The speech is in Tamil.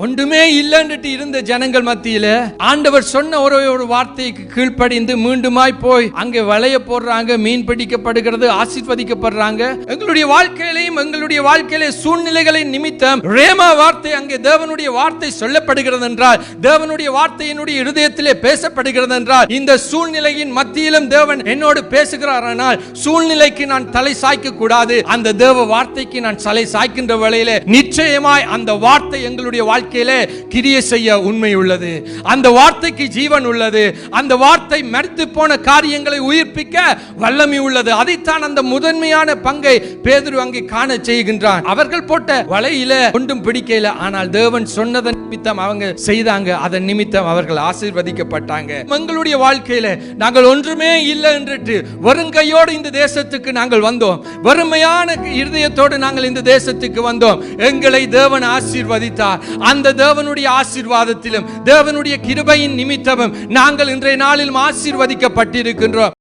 ஒன்றுமே இல்லைன்னுட்டு இருந்த ஜனங்கள் மத்தியில ஆண்டவர் சொன்ன ஒரு வார்த்தைக்கு கீழ்ப்படிந்து மீண்டுமாய் போய் அங்கே வளைய போடுறாங்க, மீன் பிடிக்கப்படுகிறது, ஆசீர்வதிக்கப்படுறாங்க. எங்களுடைய வாழ்க்கையிலே சூழ்நிலைகளை நிமித்தம் ரேமா வார்த்தை, அங்கே தேவனுடைய வார்த்தை சொல்லப்படுகிறது என்றால், தேவனுடைய வார்த்தை என்னுடைய இருதயத்திலே பேசப்படுகிறது என்றால், இந்த சூழ்நிலையின் மத்தியிலும் தேவன் என்னோடு பேசுகிறார். ஆனால் சூழ்நிலைக்கு நான் தலை சாய்க்க கூடாது, அந்த தேவ வார்த்தைக்கு நான் தலை சாய்க்கின்ற வேளையிலே நிச்சயமாய் அந்த வார்த்தை எங்களுடைய வாழ்க்கையிலே கிரியை செய்ய உண்மை உள்ளது. அந்த வார்த்தைக்கு ஜீவன் உள்ளது. அந்த வார்த்தை மரித்து போன காரியங்களை உயிர்ப்பிக்க வல்லமை உள்ளது. அதைத்தான் அந்த முதன்மையான பங்கை பேதுரு அங்கே காண செய்கின்றான். அவர்கள் போட்ட வலையில ஒன்றும் பிடிக்கல, ஆனால் தேவன் சொன்னதன் நிமித்தம் அவங்க செய்தாங்க. அதன் நிமித்தம் அவர்கள் ஆசீர்வதிக்கப்பட்டாங்க. எங்களுடைய வாழ்க்கையில நாங்கள் ஒன்றுமே இல்லை என்று வருங்கையோடு இந்த தேசத்துக்கு நாங்கள் வந்தோம். வறுமையான இருதயத்தோடு நாங்கள் இந்த தேசத்துக்கு வந்தோம். எங்களை தேவன் ஆசீர்வதித்தார். அந்த தேவனுடைய ஆசீர்வாதத்திலும் தேவனுடைய கிருபையின் நிமித்தமும் நாங்கள் இன்றைய நாளிலும் ஆசீர்வதிக்கப்பட்டிருக்கின்றோம்.